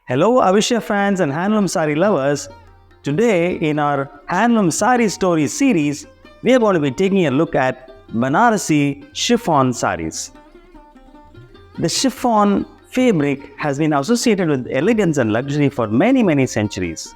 Hello, Avishya fans and handloom saree lovers. Today, in our Handloom Saree Stories series, we are going to be taking a look at Banarasi Chiffon Sarees. The chiffon fabric has been associated with elegance and luxury for many centuries.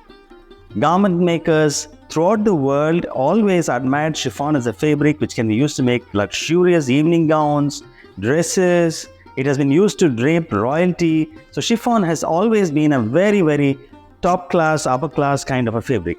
Garment makers throughout the world always admired chiffon as a fabric which can be used to make luxurious evening gowns, dresses. It has been used to drape royalty. So chiffon has always been a very top class, upper class kind of a fabric.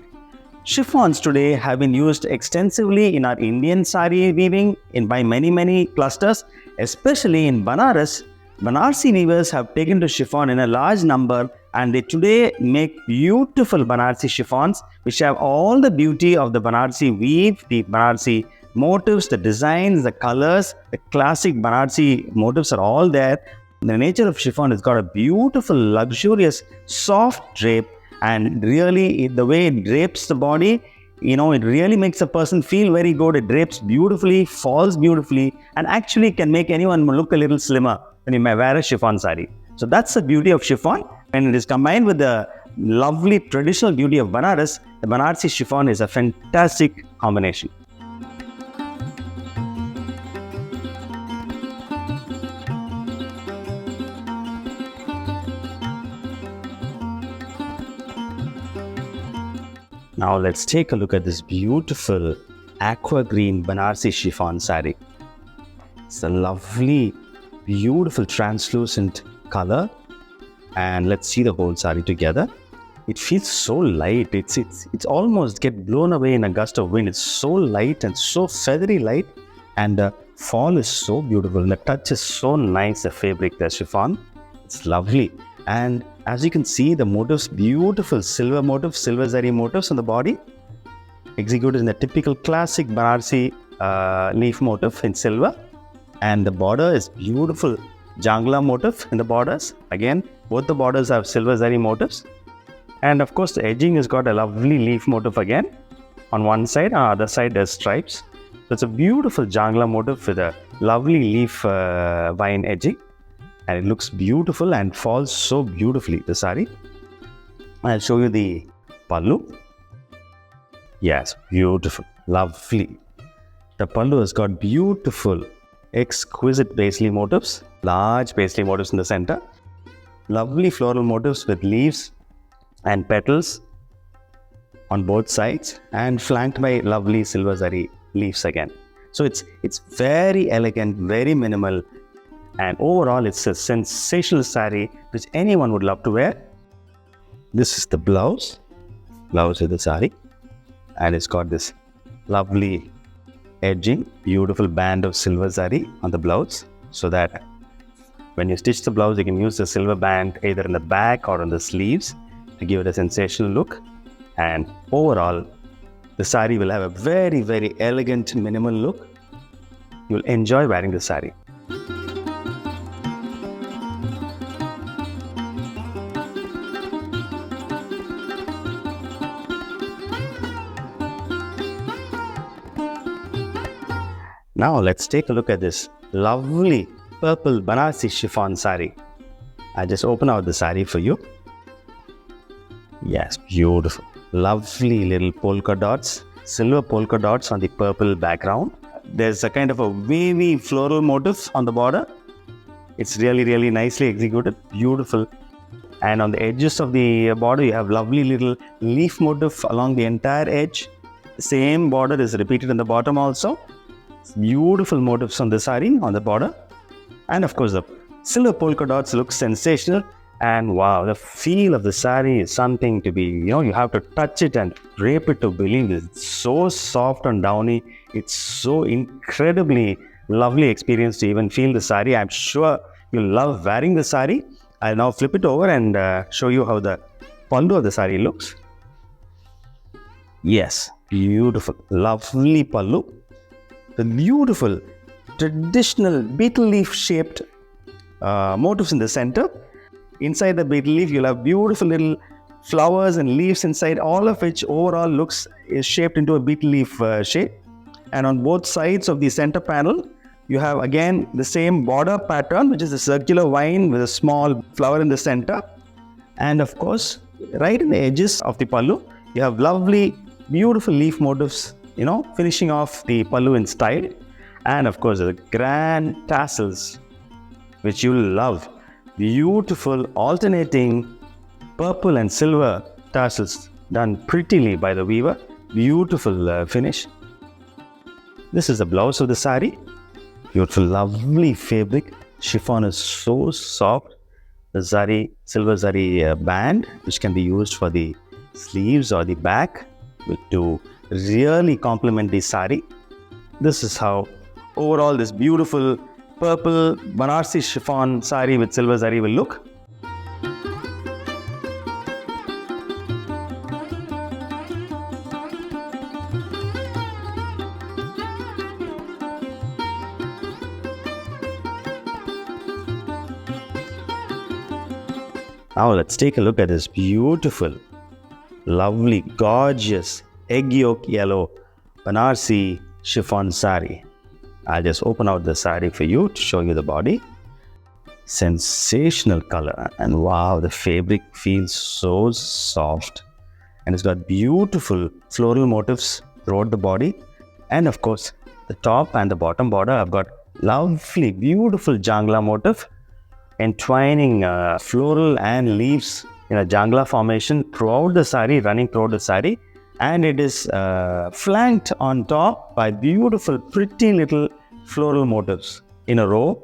Chiffons today have been used extensively in our Indian saree weaving by many clusters, especially in Banaras. Banarasi weavers have taken to chiffon in a large number, and they today make beautiful Banarasi chiffons which have all the beauty of the Banarasi weave, the Banarasi motifs, the designs, the colors, the classic Banarasi motifs are all there. The nature of chiffon has got a beautiful, luxurious, soft drape, and really the way it drapes the body, it really makes a person feel very good. It drapes beautifully, falls beautifully, and actually can make anyone look a little slimmer when you may wear a chiffon saree. So that's the beauty of chiffon. When it is combined with the lovely traditional beauty of Banaras, the Banarasi chiffon is a fantastic combination. Now let's take a look at this beautiful aqua green Banarasi chiffon saree. It's a lovely, beautiful translucent color, and let's see the whole saree together. It feels so light. It's almost get blown away in a gust of wind. It's so light and so feathery light, and the fall is so beautiful. And the touch is so nice. The fabric, the chiffon, it's lovely. And as you can see, the motifs, beautiful silver motifs, silver zari motifs on the body, executed in the typical classic Banarasi leaf motif in silver. And the border is beautiful jangla motif in the borders. Again, both the borders have silver zari motifs. And of course, the edging has got a lovely leaf motif again. On one side, on the other side, there's stripes. So it's a beautiful jangla motif with a lovely leaf vine edging. And it looks beautiful and falls so beautifully, the saree. I'll show you the pallu. Yes, beautiful, lovely. The pallu has got beautiful, exquisite paisley motifs, large paisley motifs in the center, lovely floral motifs with leaves and petals on both sides, and flanked by lovely silver zari leaves again. So it's very elegant, very minimal. And overall, it's a sensational saree which anyone would love to wear. This is the blouse of the saree, and it's got this lovely edging, beautiful band of silver zari on the blouse, so that when you stitch the blouse, you can use the silver band either in the back or on the sleeves to give it a sensational look. And overall, the saree will have a very elegant, minimal look. You'll enjoy wearing the saree. Now let's take a look at this lovely purple Banarasi chiffon saree. I just open out the saree for you. Yes, beautiful. Lovely little polka dots, silver polka dots on the purple background. There's a kind of a wavy floral motif on the border. It's really nicely executed, beautiful. And on the edges of the border, you have lovely little leaf motif along the entire edge. The same border is repeated in the bottom also. Beautiful motifs on the saree on the border, and of course the silver polka dots look sensational. And wow, the feel of the saree is something to be, you have to touch it and drape it to believe it. It's so soft and downy. It's so incredibly lovely experience to even feel the saree. I'm sure you'll love wearing the saree. I'll now flip it over and show you how the pallu of the saree looks. Yes, beautiful, lovely pallu. The beautiful traditional beetle leaf shaped motifs in the center. Inside the beetle leaf, you'll have beautiful little flowers and leaves inside, all of which overall is shaped into a beetle leaf shape. And on both sides of the center panel, you have again the same border pattern, which is a circular vine with a small flower in the center. And of course, right in the edges of the pallu, you have lovely, beautiful leaf motifs, finishing off the pallu in style. And of course, the grand tassels, which you'll love. Beautiful alternating purple and silver tassels done prettily by the weaver. Beautiful finish. This is the blouse of the saree. Beautiful, lovely fabric. Chiffon is so soft. The zari, silver zari band, which can be used for the sleeves or the back to really complement the saree. This is how overall this beautiful purple Banarasi chiffon saree with silver zari will look. Now let's take a look at this beautiful, lovely, gorgeous, egg yolk yellow Banarasi chiffon saree. I'll just open out the saree for you to show you the body. Sensational color, and wow, the fabric feels so soft, and it's got beautiful floral motifs throughout the body. And of course, the top and the bottom border have got lovely, beautiful jangla motif, entwining floral and leaves in a jangla formation throughout the saree, running throughout the saree. And it is flanked on top by beautiful, pretty little floral motifs in a row.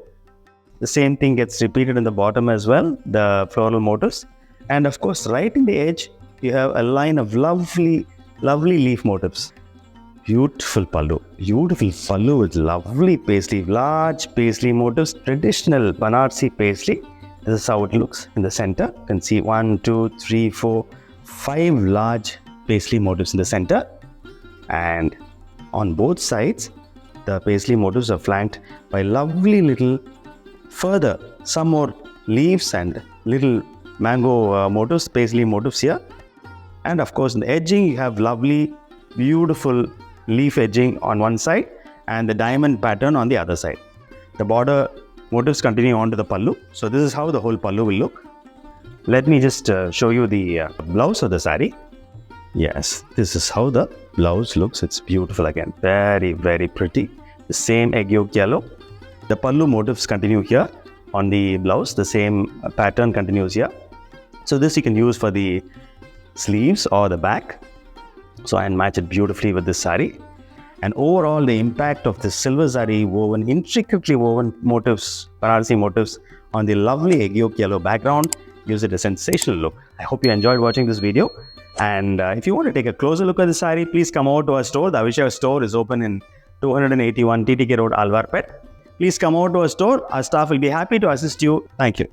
The same thing gets repeated in the bottom as well, the floral motifs. And of course, right in the edge, you have a line of lovely, lovely leaf motifs. Beautiful pallu with lovely paisley, large paisley motifs, traditional Banarasi paisley. This is how it looks in the center. You can see 1, 2, 3, 4, 5 large paisley motifs in the center, and on both sides the paisley motifs are flanked by lovely little further some more leaves and little mango motifs, paisley motifs here. And of course, in the edging you have lovely, beautiful leaf edging on one side and the diamond pattern on the other side. The border motifs continue on to the pallu. So this is how the whole pallu will look. Let me just show you the blouse of the saree. Yes, this is how the blouse looks. It's beautiful again. Very, very pretty. The same egg yolk yellow. The pallu motifs continue here on the blouse. The same pattern continues here. So this you can use for the sleeves or the back. So I match it beautifully with this saree. And overall, the impact of the silver zari woven, intricately woven motifs, Banarasi motifs on the lovely egg yolk yellow background gives it a sensational look. I hope you enjoyed watching this video. And if you want to take a closer look at the saree, please come over to our store. The Avishya store is open in 281 TTK Road, Alwarpet. Please come over to our store. Our staff will be happy to assist you. Thank you.